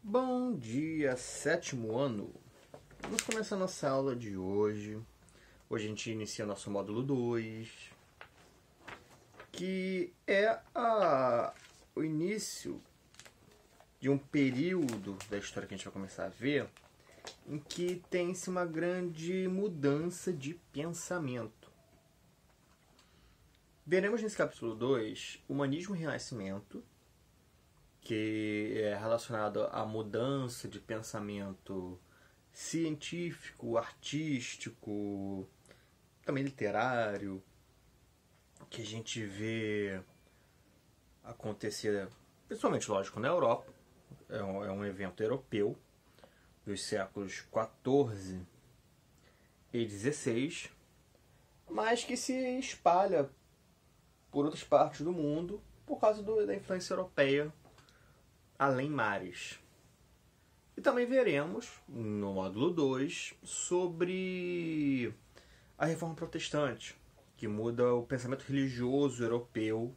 Bom dia, sétimo ano. Vamos começar nossa aula de hoje. Hoje a gente inicia nosso módulo 2, que é o início de um período da história que a gente vai começar a ver, em que tem-se uma grande mudança de pensamento. Veremos nesse capítulo 2 Humanismo e Renascimento, que é relacionado à mudança de pensamento científico, artístico, também literário, que a gente vê acontecer, principalmente, lógico, na Europa. É um evento europeu dos séculos XIV e XVI, mas que se espalha por outras partes do mundo por causa da influência europeia além mares. E também veremos, no módulo 2, sobre a Reforma Protestante, que muda o pensamento religioso europeu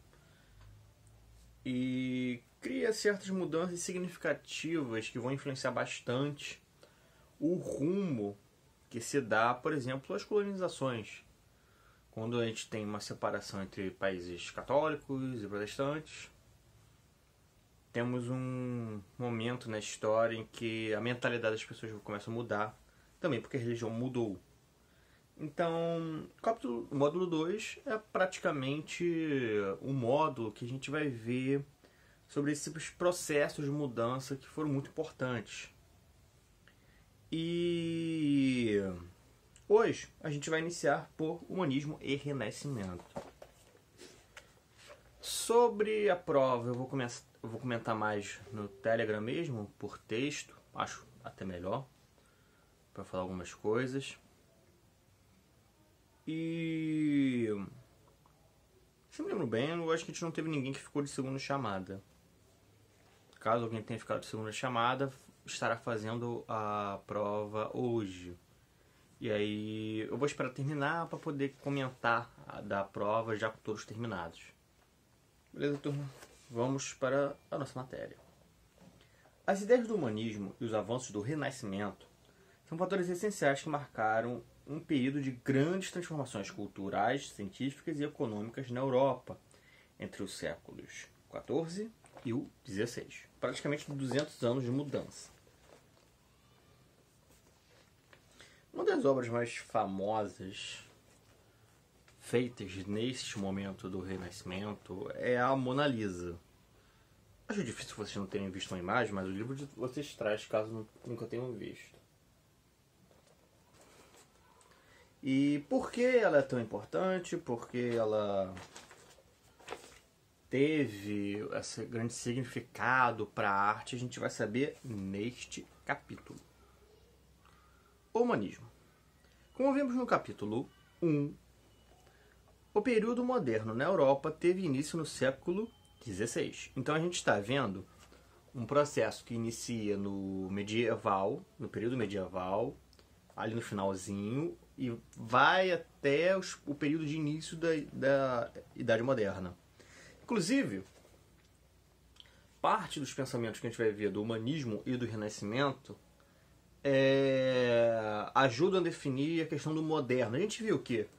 e cria certas mudanças significativas que vão influenciar bastante o rumo que se dá, por exemplo, às colonizações. Quando a gente tem uma separação entre países católicos e protestantes, temos um momento na história em que a mentalidade das pessoas começa a mudar, também porque a religião mudou. Então, o módulo 2 é praticamente um módulo que a gente vai ver sobre esses processos de mudança que foram muito importantes. E hoje a gente vai iniciar por Humanismo e Renascimento. Sobre a prova, eu vou comentar mais no Telegram mesmo, por texto, acho até melhor, para falar algumas coisas. E se me lembro bem, eu acho que a gente não teve ninguém que ficou de segunda chamada. Caso alguém tenha ficado de segunda chamada, estará fazendo a prova hoje. E aí eu vou esperar terminar para poder comentar da prova já com todos terminados. Beleza, turma? Vamos para a nossa matéria. As ideias do humanismo e os avanços do Renascimento são fatores essenciais que marcaram um período de grandes transformações culturais, científicas e econômicas na Europa entre os séculos XIV e o XVI. Praticamente 200 anos de mudança. Uma das obras mais famosas feitas neste momento do Renascimento é a Mona Lisa. Acho difícil vocês não terem visto uma imagem, mas o livro de vocês traz caso nunca tenham visto. E por que ela é tão importante? Porque ela teve esse grande significado para a arte, a gente vai saber neste capítulo. O humanismo. Como vimos no capítulo 1, o período moderno na Europa teve início no século XVI. Então a gente está vendo um processo que inicia no medieval, no período medieval, ali no finalzinho, e vai até o período de início da Idade Moderna. Inclusive, parte dos pensamentos que a gente vai ver do humanismo e do Renascimento ajudam a definir a questão do moderno. A gente viu que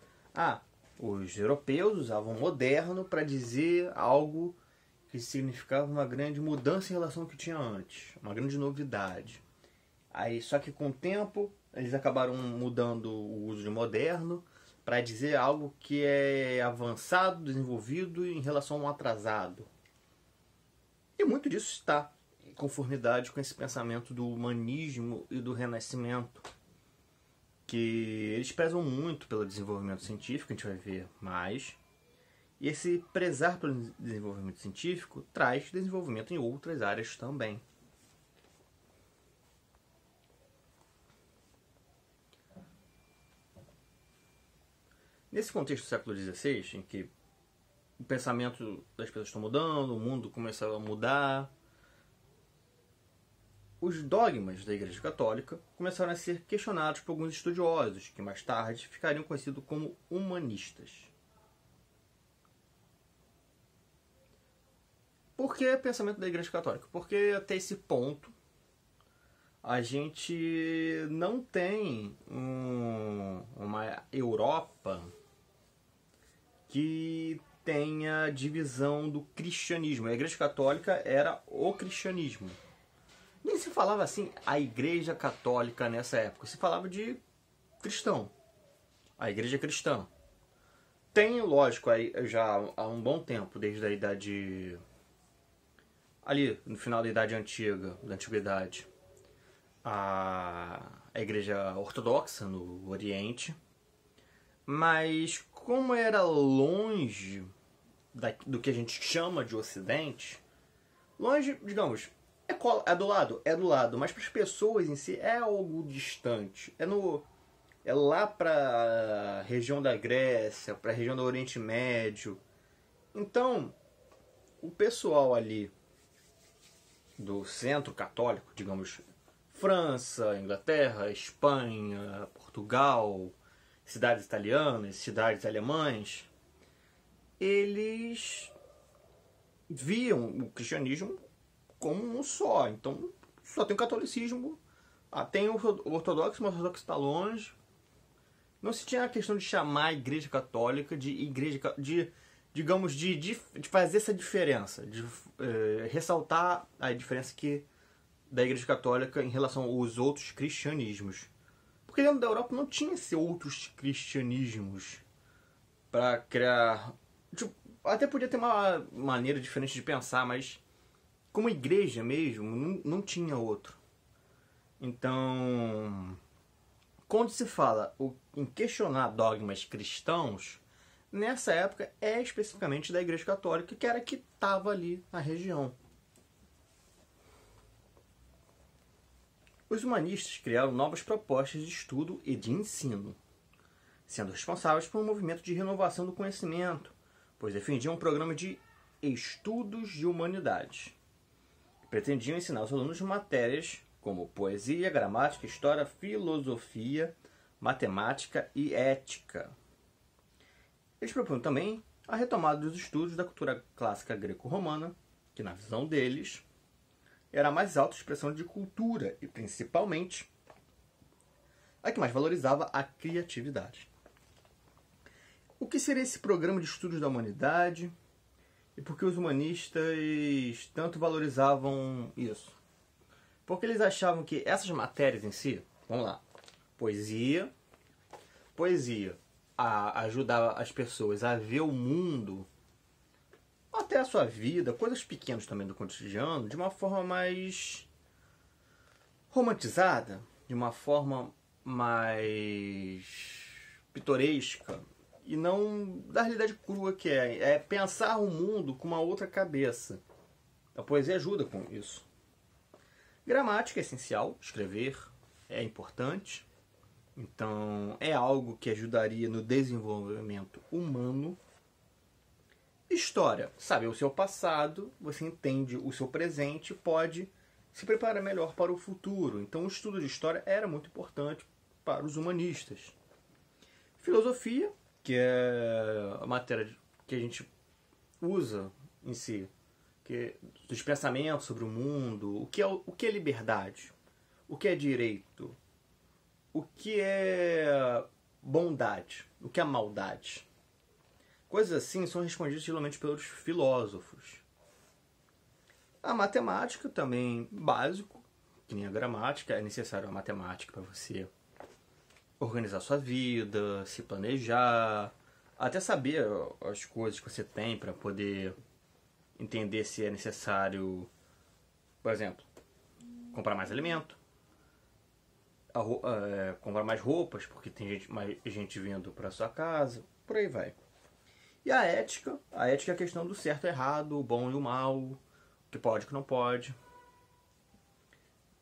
os europeus usavam moderno para dizer algo que significava uma grande mudança em relação ao que tinha antes, uma grande novidade. Aí, só que com o tempo eles acabaram mudando o uso de moderno para dizer algo que é avançado, desenvolvido em relação a um atrasado. E muito disso está em conformidade com esse pensamento do humanismo e do renascimento, que eles prezam muito pelo desenvolvimento científico, a gente vai ver mais. E esse prezar pelo desenvolvimento científico traz desenvolvimento em outras áreas também. Nesse contexto do século XVI, em que o pensamento das pessoas está mudando, o mundo começa a mudar, os dogmas da Igreja Católica começaram a ser questionados por alguns estudiosos, que mais tarde ficariam conhecidos como humanistas. Por que pensamento da Igreja Católica? Porque até esse ponto a gente não tem uma Europa que tenha divisão do cristianismo. A Igreja Católica era o cristianismo. Nem se falava assim a Igreja Católica nessa época. Se falava de cristão. A Igreja Cristã. Tem, lógico, aí já há um bom tempo, desde a idade... ali, no final da Idade Antiga, da Antiguidade, a Igreja Ortodoxa no Oriente. Mas como era longe do que a gente chama de Ocidente, longe, digamos, é do lado, mas para as pessoas em si é algo distante. É lá para a região da Grécia, para a região do Oriente Médio. Então, o pessoal ali do centro católico, digamos, França, Inglaterra, Espanha, Portugal, cidades italianas, cidades alemãs, eles viam o cristianismo como um só. Então, só tem o catolicismo, tem o ortodoxo, mas o ortodoxo está longe. Não se tinha a questão de chamar a Igreja Católica de igreja, digamos, de fazer essa diferença, de ressaltar a diferença da Igreja Católica em relação aos outros cristianismos. Porque dentro da Europa não tinha esses outros cristianismos para criar... Tipo, até podia ter uma maneira diferente de pensar, mas como igreja mesmo, não tinha outro. Então, quando se fala em questionar dogmas cristãos, nessa época é especificamente da Igreja Católica, que era que estava ali na região. Os humanistas criaram novas propostas de estudo e de ensino, sendo responsáveis por um movimento de renovação do conhecimento, pois defendiam um programa de estudos de humanidades. Pretendiam ensinar os alunos matérias como poesia, gramática, história, filosofia, matemática e ética. Eles propunham também a retomada dos estudos da cultura clássica greco-romana, que, na visão deles, era a mais alta expressão de cultura e, principalmente, a que mais valorizava a criatividade. O que seria esse programa de estudos da humanidade e por que os humanistas tanto valorizavam isso? Porque eles achavam que essas matérias em si, vamos lá, poesia ajudava as pessoas a ver o mundo, até a sua vida, coisas pequenas também do cotidiano, de uma forma mais romantizada, de uma forma mais pitoresca, e não da realidade crua que é pensar o mundo com uma outra cabeça. A poesia ajuda com isso. Gramática é essencial, escrever é importante, então é algo que ajudaria no desenvolvimento humano. História, saber o seu passado, você entende o seu presente e pode se preparar melhor para o futuro. Então o estudo de história era muito importante para os humanistas. Filosofia, que é a matéria que a gente usa em si, dos pensamentos sobre o mundo, o que é liberdade, o que é direito, o que é bondade, o que é maldade. Coisas assim são respondidas geralmente pelos filósofos. A matemática também básico, que nem a gramática, é necessário a matemática para você organizar sua vida, se planejar, até saber as coisas que você tem para poder entender se é necessário, por exemplo, comprar mais alimento, comprar mais roupas, porque tem mais gente vindo para sua casa, por aí vai. E a ética é a questão do certo e errado, o bom e o mal, o que pode e o que não pode.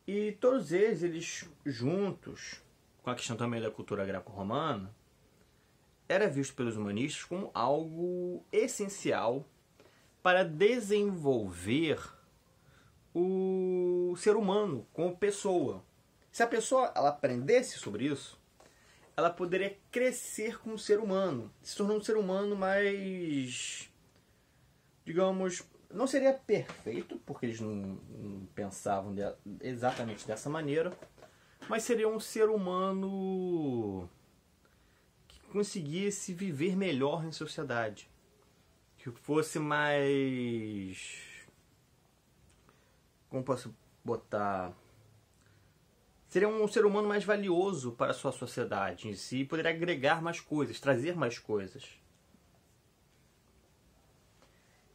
E todos eles juntos, com a questão também da cultura greco-romana, era visto pelos humanistas como algo essencial para desenvolver o ser humano como pessoa. Se a pessoa ela aprendesse sobre isso, ela poderia crescer como ser humano, se tornar um ser humano mais, digamos, Não seria perfeito, porque eles não pensavam exatamente dessa maneira, mas seria um ser humano que conseguisse viver melhor em sociedade. Que fosse mais... Como posso botar? Seria um ser humano mais valioso para a sua sociedade em si, e poderia agregar mais coisas, trazer mais coisas.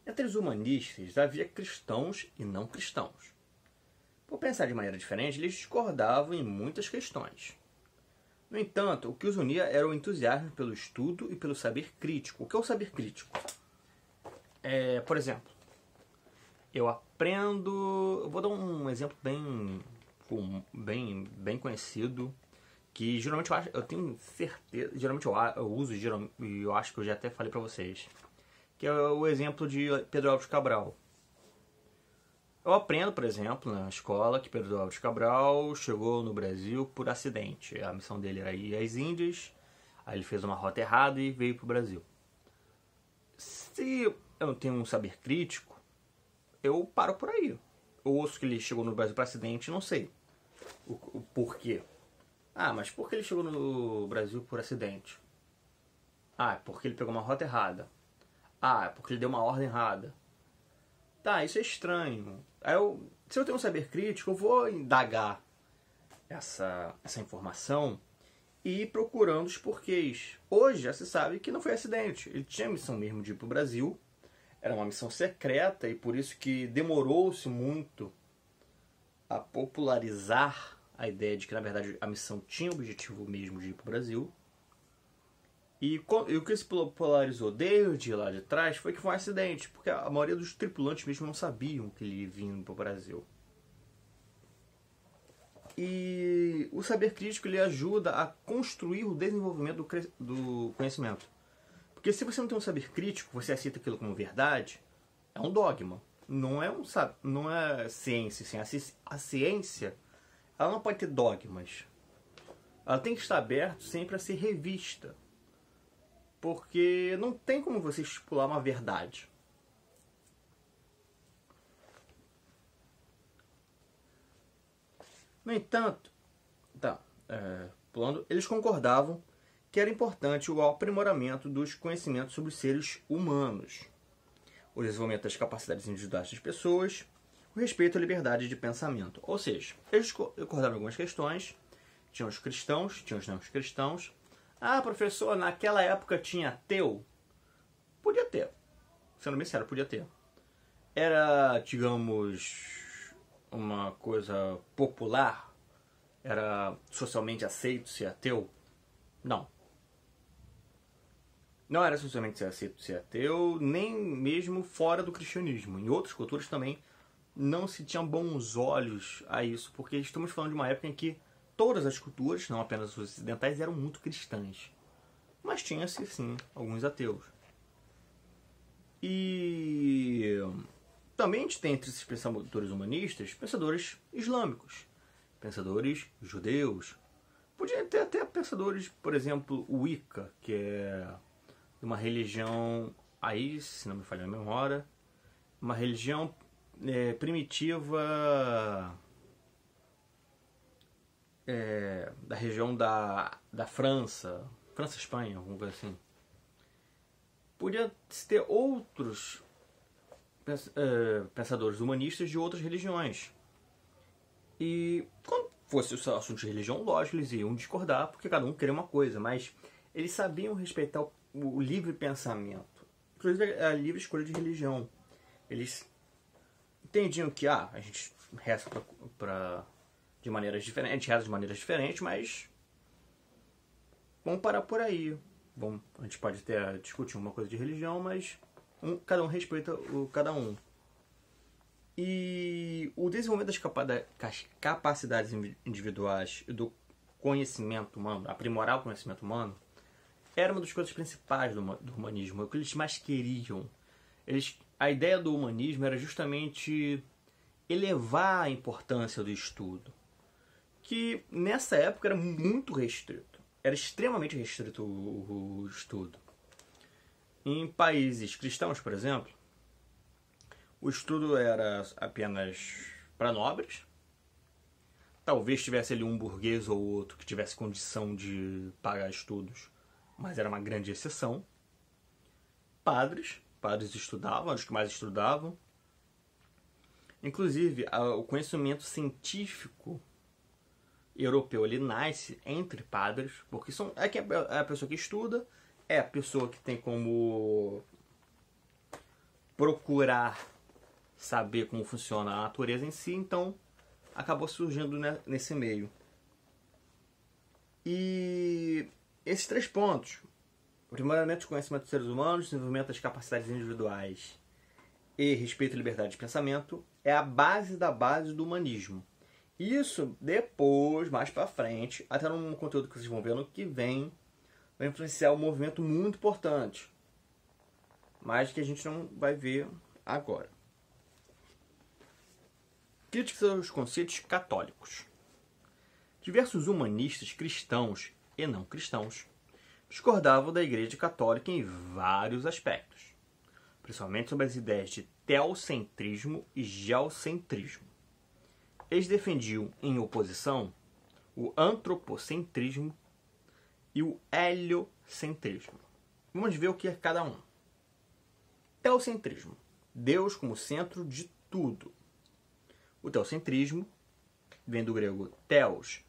Entre os humanistas havia cristãos e não cristãos. Por pensar de maneira diferente, eles discordavam em muitas questões. No entanto, o que os unia era o entusiasmo pelo estudo e pelo saber crítico. O que é o saber crítico? Por exemplo, eu aprendo... Eu vou dar um exemplo bem conhecido, que geralmente eu tenho certeza... Geralmente eu uso, e eu acho que eu já até falei pra vocês, que é o exemplo de Pedro Álvares Cabral. Eu aprendo, por exemplo, na escola, que Pedro Álvares Cabral chegou no Brasil por acidente. A missão dele era ir às Índias, aí ele fez uma rota errada e veio pro Brasil. Se eu não tenho um saber crítico, eu paro por aí. Eu ouço que ele chegou no Brasil por acidente e não sei o porquê. Ah, mas por que ele chegou no Brasil por acidente? Ah, é porque ele pegou uma rota errada. Ah, é porque ele deu uma ordem errada. Tá, isso é estranho. Se eu tenho um saber crítico, eu vou indagar essa informação e ir procurando os porquês. Hoje já se sabe que não foi acidente. Ele tinha a missão mesmo de ir para o Brasil. Era uma missão secreta e por isso que demorou-se muito a popularizar a ideia de que, na verdade, a missão tinha o objetivo mesmo de ir para o Brasil. E o que se popularizou desde lá de trás foi que foi um acidente, porque a maioria dos tripulantes mesmo não sabiam que ele ia vir para o Brasil. E o saber crítico ele ajuda a construir o desenvolvimento do conhecimento. Porque se você não tem um saber crítico, você aceita aquilo como verdade, é um dogma. Não é ciência. A ciência ela não pode ter dogmas. Ela tem que estar aberta sempre a ser revista. Porque não tem como você estipular uma verdade. No entanto, eles concordavam que era importante o aprimoramento dos conhecimentos sobre os seres humanos, o desenvolvimento das capacidades individuais das pessoas, o respeito à liberdade de pensamento. Ou seja, eles concordavam em algumas questões, tinham os cristãos, tinham os não cristãos. Ah, professor, naquela época tinha ateu? Podia ter. Sendo bem sério, podia ter. Era, digamos, uma coisa popular? Era socialmente aceito ser ateu? Não. Não era socialmente aceito ser ateu, nem mesmo fora do cristianismo. Em outras culturas também não se tinham bons olhos a isso, porque estamos falando de uma época em que todas as culturas, não apenas os ocidentais, eram muito cristãs. Mas tinha-se, sim, alguns ateus. E também a gente tem entre esses pensadores humanistas, pensadores islâmicos, pensadores judeus. Podia ter até pensadores, por exemplo, o Wicca, que é uma religião, aí, se não me falha a memória, uma religião primitiva da região da França, Espanha, alguma coisa assim. Podia ter outros pensadores humanistas de outras religiões. E quando fosse o assunto de religião, lógico, eles iam discordar, porque cada um queria uma coisa, mas eles sabiam respeitar o livre pensamento, inclusive a livre escolha de religião. Eles entendiam que a gente reza de maneiras diferentes, a gente reza de maneiras diferentes, mas vamos parar por aí. Bom, a gente pode até discutir uma coisa de religião, mas cada um respeita cada um. E o desenvolvimento das capacidades individuais e do conhecimento humano, aprimorar o conhecimento humano, era uma das coisas principais do humanismo, é o que eles mais queriam. A ideia do humanismo era justamente elevar a importância do estudo, que nessa época era muito restrito. Era extremamente restrito o estudo. Em países cristãos, por exemplo, o estudo era apenas para nobres. Talvez tivesse ali um burguês ou outro que tivesse condição de pagar estudos, mas era uma grande exceção. Padres estudavam, os que mais estudavam. Inclusive, o conhecimento científico europeu ele nasce entre padres, porque é a pessoa que estuda, é a pessoa que tem como procurar saber como funciona a natureza em si, então acabou surgindo nesse meio. E esses 3 pontos, primeiramente o conhecimento dos seres humanos, desenvolvimento das capacidades individuais e respeito à liberdade de pensamento, é a base da base do humanismo. Isso depois, mais pra frente, até num conteúdo que vocês vão ver no que vem, vai influenciar um movimento muito importante, mas que a gente não vai ver agora. Críticas aos conceitos católicos. Diversos humanistas cristãos e não cristãos discordavam da Igreja Católica em vários aspectos, principalmente sobre as ideias de teocentrismo e geocentrismo. Eles defendiam, em oposição, o antropocentrismo e o heliocentrismo. Vamos ver o que é cada um. Teocentrismo. Deus como centro de tudo. O teocentrismo vem do grego theos,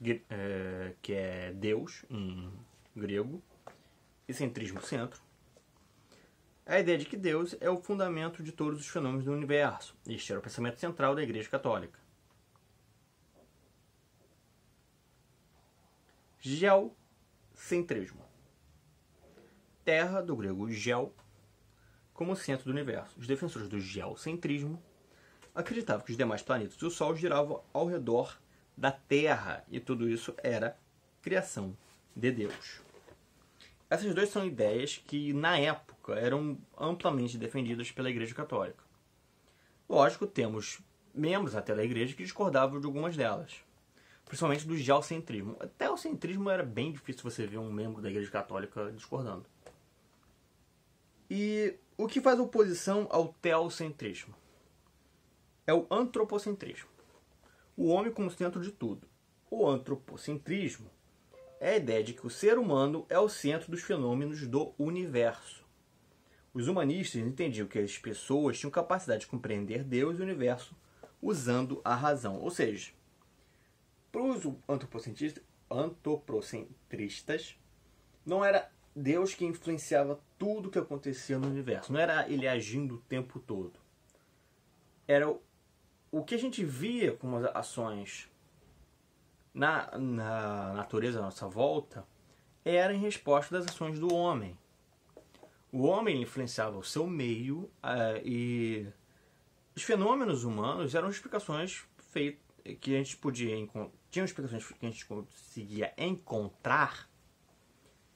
que é Deus em grego, e centrismo, centro. A ideia de que Deus é o fundamento de todos os fenômenos do universo. Este era o pensamento central da Igreja Católica. Geocentrismo. Terra, do grego geo, como centro do universo. Os defensores do geocentrismo acreditavam que os demais planetas e o Sol giravam ao redor da Terra, e tudo isso era criação de Deus. Essas duas são ideias que, na época, eram amplamente defendidas pela Igreja Católica. Lógico, temos membros até da Igreja que discordavam de algumas delas, principalmente do geocentrismo. Até o centrismo era bem difícil você ver um membro da Igreja Católica discordando. E o que faz oposição ao teocentrismo? É o antropocentrismo. O homem como centro de tudo. O antropocentrismo é a ideia de que o ser humano é o centro dos fenômenos do universo. Os humanistas entendiam que as pessoas tinham capacidade de compreender Deus e o universo usando a razão. Ou seja, para os antropocentristas, não era Deus que influenciava tudo o que acontecia no universo. Não era ele agindo o tempo todo. Era o que a gente via como as ações na natureza à nossa volta era em resposta das ações do homem. O homem influenciava o seu meio e os fenômenos humanos eram explicações que a gente podia encontrar. Tinham explicações que a gente conseguia encontrar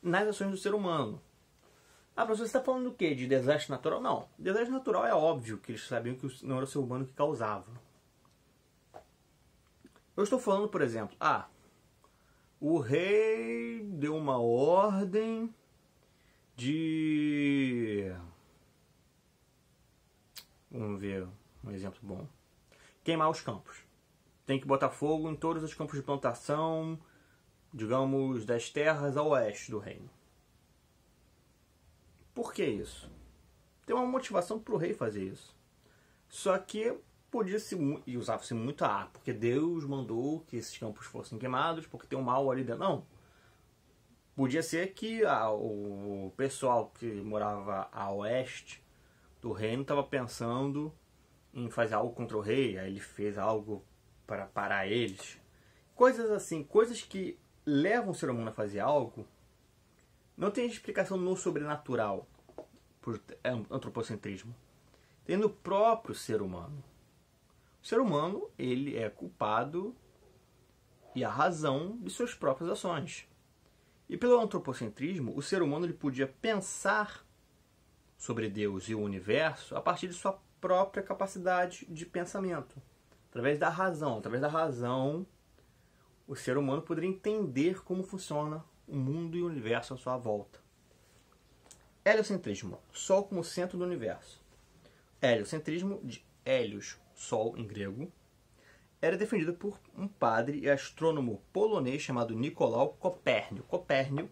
nas ações do ser humano. Ah, professor, você está falando do quê? De desastre natural? Não. Desastre natural é óbvio que eles sabiam que não era o ser humano que causava. Eu estou falando, por exemplo, o rei deu uma ordem de... Vamos ver um exemplo bom. Queimar os campos. Tem que botar fogo em todos os campos de plantação, digamos, das terras a oeste do reino. Por que isso? Tem uma motivação para o rei fazer isso. Só que podia-se, e usava-se muito porque Deus mandou que esses campos fossem queimados, porque tem um mal ali dentro. Não. Podia ser que o pessoal que morava a oeste do reino estava pensando em fazer algo contra o rei, aí ele fez algo para parar eles. Coisas assim, coisas que levam o ser humano a fazer algo, não tem explicação no sobrenatural, por antropocentrismo. Tem no próprio ser humano. O ser humano, ele é culpado e a razão de suas próprias ações. E pelo antropocentrismo, o ser humano ele podia pensar sobre Deus e o universo a partir de sua própria capacidade de pensamento. Através da razão. Através da razão, o ser humano poderia entender como funciona o mundo e o universo à sua volta. Heliocentrismo. Sol como centro do universo. heliocentrismo, de Hélios, Sol em grego, era defendido por um padre e astrônomo polonês chamado Nicolau Copérnico. Copérnico,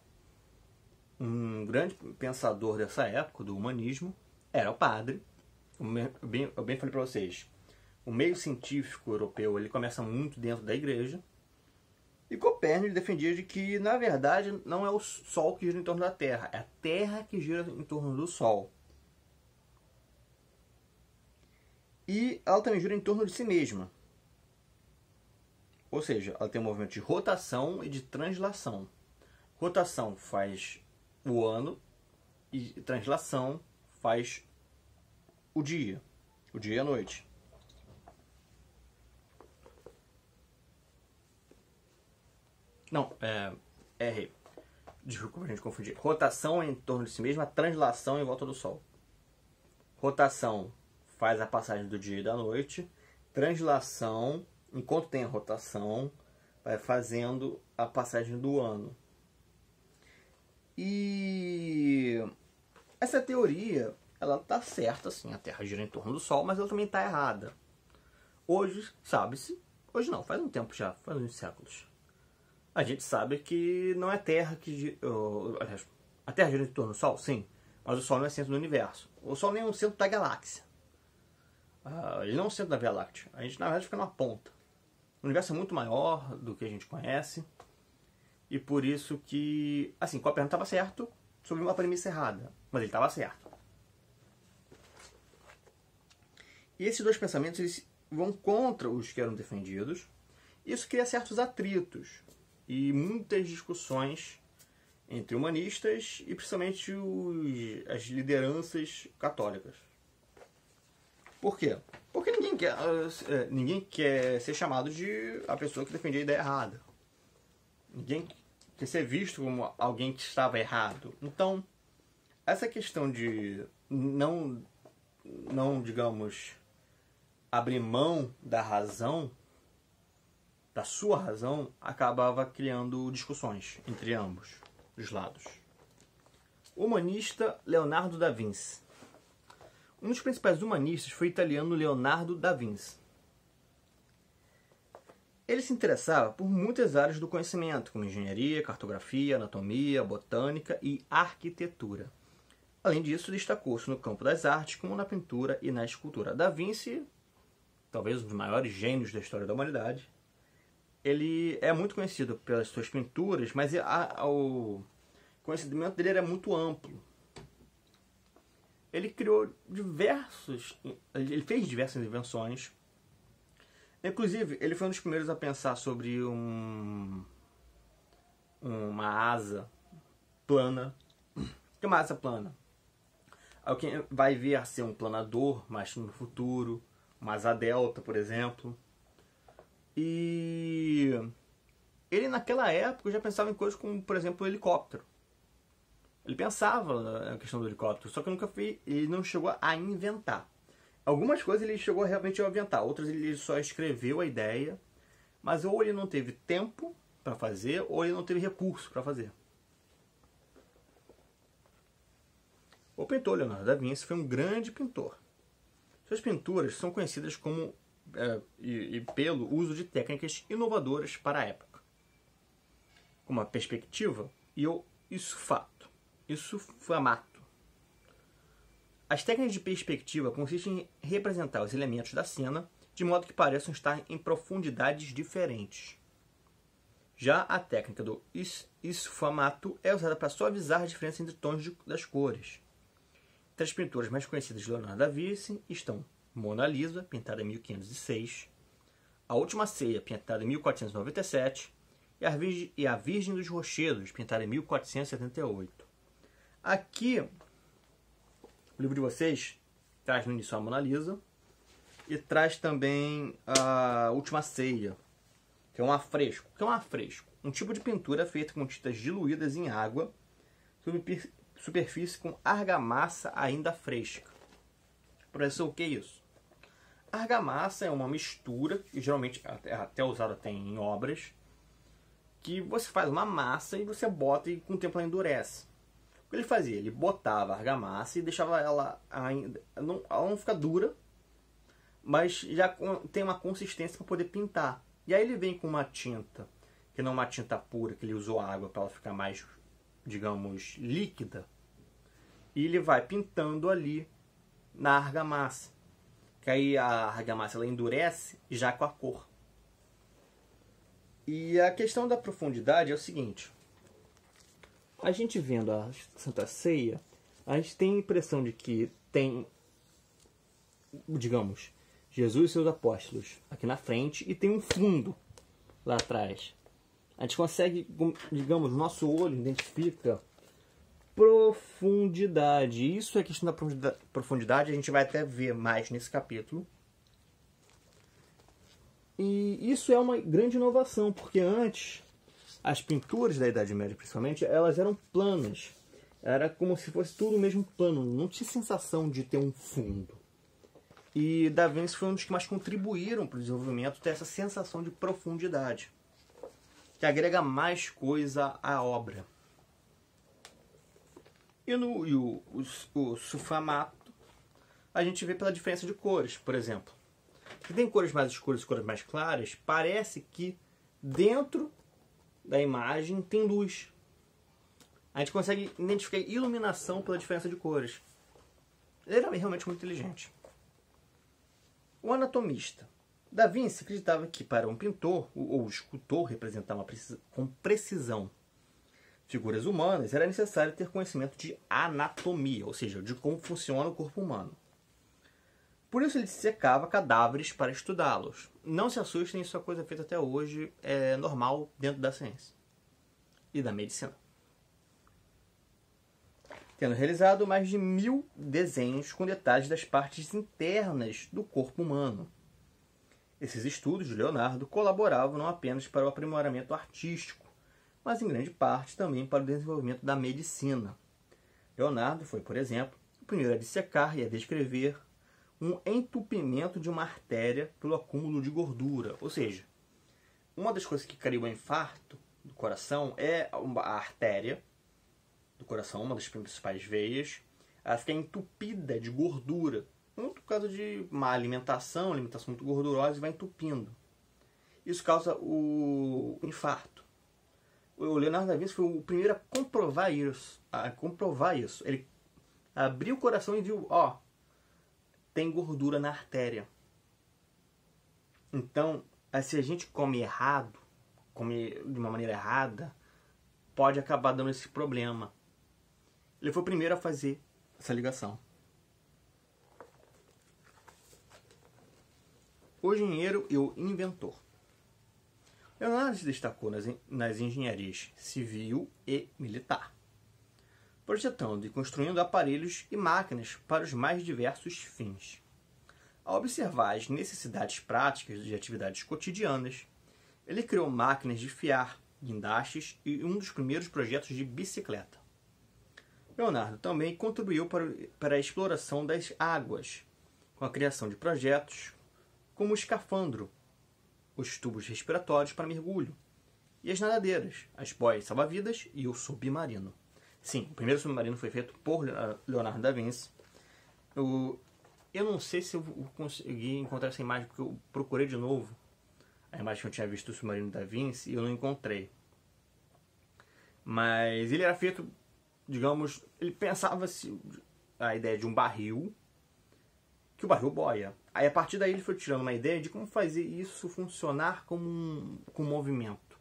um grande pensador dessa época, do humanismo, era o padre. Eu bem falei para vocês, o meio científico europeu ele começa muito dentro da igreja. E Copérnico defendia de que, na verdade, não é o Sol que gira em torno da Terra, é a Terra que gira em torno do Sol. E ela também gira em torno de si mesma. Ou seja, ela tem um movimento de rotação e de translação. Rotação faz o ano e translação faz o dia e a noite. Não, errei. Desculpa a gente confundir. Rotação é em torno de si mesma, translação em volta do Sol. Rotação faz a passagem do dia e da noite. Translação, enquanto tem a rotação, vai fazendo a passagem do ano. E essa teoria, ela tá certa, assim, a Terra gira em torno do Sol, mas ela também tá errada. Hoje, sabe-se, hoje não, faz um tempo já, faz uns séculos. A gente sabe que não é a Terra que gira, a Terra gira em torno do Sol, sim, mas o Sol não é o centro do universo. O Sol nem é o centro da galáxia. Ele não é o centro da Via Láctea. A gente, na verdade, fica numa ponta. O universo é muito maior do que a gente conhece. E por isso que, assim, Copérnico estava certo sobre uma premissa errada, mas ele estava certo. E esses dois pensamentos eles vão contra os que eram defendidos. Isso cria certos atritos e muitas discussões entre humanistas e principalmente as lideranças católicas. Por quê? Porque ninguém quer ser chamado de a pessoa que defendia a ideia errada. Ninguém quer ser visto como alguém que estava errado. Então, essa questão de não digamos, abrir mão da razão, da sua razão, acabava criando discussões entre ambos os lados. O humanista Leonardo da Vinci. Um dos principais humanistas foi o italiano Leonardo da Vinci. Ele se interessava por muitas áreas do conhecimento, como engenharia, cartografia, anatomia, botânica e arquitetura. Além disso, destacou-se no campo das artes, como na pintura e na escultura. Da Vinci, talvez um dos maiores gênios da história da humanidade, ele é muito conhecido pelas suas pinturas, mas o conhecimento dele era muito amplo. Ele fez diversas invenções. Inclusive, ele foi um dos primeiros a pensar sobre uma asa plana. O que é uma asa plana? Alguém vai vir a ser um planador mais no futuro, uma asa delta, por exemplo. E ele naquela época já pensava em coisas como, por exemplo, o helicóptero. Ele pensava na questão do helicóptero, só que ele não chegou a inventar. Algumas coisas ele chegou realmente a inventar, outras ele só escreveu a ideia, mas ou ele não teve tempo para fazer, ou ele não teve recurso para fazer. O pintor Leonardo da Vinci foi um grande pintor. Suas pinturas são conhecidas como pelo uso de técnicas inovadoras para a época, como a perspectiva e o isofamato. As técnicas de perspectiva consistem em representar os elementos da cena de modo que pareçam estar em profundidades diferentes. Já a técnica do isofamato é usada para suavizar a diferença entre tons das cores. Entre as pinturas mais conhecidas de Leonardo da Vinci estão Mona Lisa, pintada em 1506, A Última Ceia, pintada em 1497, e A Virgem dos Rochedos, pintada em 1478. Aqui, o livro de vocês traz no início a Mona Lisa e traz também A Última Ceia, que é um afresco. O que é um afresco? Um tipo de pintura feita com tintas diluídas em água sobre superfície com argamassa ainda fresca. Professor, o que é isso? Argamassa é uma mistura, que geralmente até usada tem em obras, que você faz uma massa e você bota e com o tempo ela endurece. O que ele fazia? Ele botava a argamassa e deixava ela ela não fica dura, mas já tem uma consistência para poder pintar. E aí ele vem com uma tinta, que não é uma tinta pura, que ele usou água para ela ficar mais, digamos, líquida. E ele vai pintando ali na argamassa. Que aí a argamassa ela endurece já com a cor. E a questão da profundidade é o seguinte. A gente vendo a Santa Ceia, a gente tem a impressão de que tem, digamos, Jesus e seus apóstolos aqui na frente e tem um fundo lá atrás. A gente consegue, digamos, nosso olho identifica profundidade. Isso é questão da profundidade, a gente vai até ver mais nesse capítulo. E isso é uma grande inovação, porque antes as pinturas da Idade Média, principalmente, elas eram planas. Era como se fosse tudo o mesmo plano, não tinha sensação de ter um fundo. E Da Vinci foi um dos que mais contribuíram para o desenvolvimento dessa sensação de profundidade, que agrega mais coisa à obra. E o sulfamato, a gente vê pela diferença de cores, por exemplo. Se tem cores mais escuras e cores mais claras, parece que dentro da imagem tem luz. A gente consegue identificar iluminação pela diferença de cores. Ele era realmente muito inteligente. O anatomista. Da Vinci acreditava que para um pintor ou escultor representar com precisão figuras humanas, era necessário ter conhecimento de anatomia, ou seja, de como funciona o corpo humano. Por isso ele dissecava cadáveres para estudá-los. Não se assustem, isso é coisa feita até hoje, é normal dentro da ciência e da medicina. Tendo realizado mais de 1000 desenhos com detalhes das partes internas do corpo humano. Esses estudos de Leonardo colaboravam não apenas para o aprimoramento artístico, mas em grande parte também para o desenvolvimento da medicina. Leonardo foi, por exemplo, o primeiro a dissecar e a descrever um entupimento de uma artéria pelo acúmulo de gordura. Ou seja, uma das coisas que cria o infarto do coração é a artéria do coração, uma das principais veias, ela fica entupida de gordura, muito por causa de má alimentação muito gordurosa, e vai entupindo. Isso causa o infarto. O Leonardo da Vinci foi o primeiro a comprovar isso. Ele abriu o coração e viu, tem gordura na artéria. Então, se a gente come errado, come de uma maneira errada, pode acabar dando esse problema. Ele foi o primeiro a fazer essa ligação. O engenheiro e o inventor. Leonardo se destacou nas engenharias civil e militar, projetando e construindo aparelhos e máquinas para os mais diversos fins. Ao observar as necessidades práticas de atividades cotidianas, ele criou máquinas de fiar, guindastes e um dos primeiros projetos de bicicleta. Leonardo também contribuiu para a exploração das águas, com a criação de projetos como o escafandro, os tubos respiratórios para mergulho, e as nadadeiras, as boias salva-vidas e o submarino. Sim, o primeiro submarino foi feito por Leonardo da Vinci. Eu não sei se eu consegui encontrar essa imagem, porque eu procurei de novo a imagem que eu tinha visto do submarino da Vinci e eu não encontrei. Mas ele era feito, digamos, ele pensava a ideia de um barril, que o barril boia. Aí a partir daí ele foi tirando uma ideia de como fazer isso funcionar com um movimento.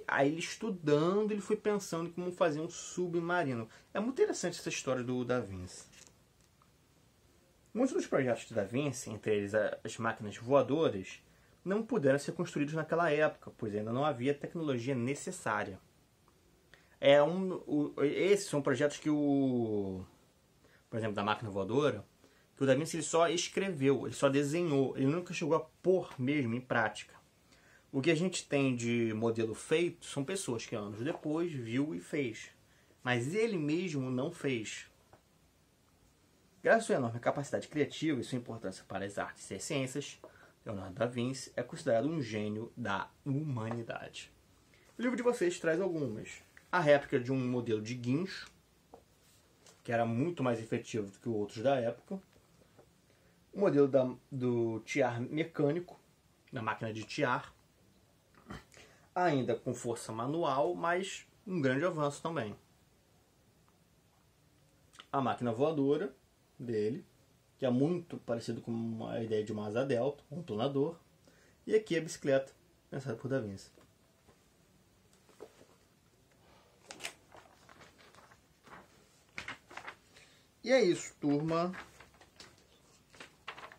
Aí ele estudando, ele foi pensando em como fazer um submarino. É muito interessante essa história do Da Vinci. Muitos dos projetos de Da Vinci, entre eles as máquinas voadoras, não puderam ser construídos naquela época, pois ainda não havia tecnologia necessária. Esses são projetos que por exemplo, da máquina voadora, que o Da Vinci ele só escreveu, ele só desenhou, ele nunca chegou a pôr mesmo em prática. O que a gente tem de modelo feito são pessoas que anos depois viu e fez. Mas ele mesmo não fez. Graças à sua enorme capacidade criativa e sua importância para as artes e as ciências, Leonardo da Vinci é considerado um gênio da humanidade. O livro de vocês traz algumas. a réplica de um modelo de guincho, que era muito mais efetivo do que os outros da época, o modelo do tiar mecânico, da máquina de tiar, ainda com força manual, mas um grande avanço também. A máquina voadora dele, que é muito parecido com a ideia de uma asa delta, um planador. E aqui a bicicleta, pensada por Da Vinci. E é isso, turma.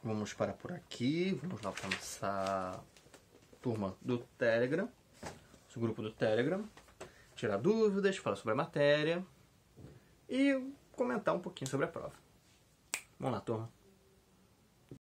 Vamos parar por aqui. Vamos lá para nossa turma do Telegram, nosso grupo do Telegram. Tirar dúvidas, falar sobre a matéria e comentar um pouquinho sobre a prova. Vamos lá, turma.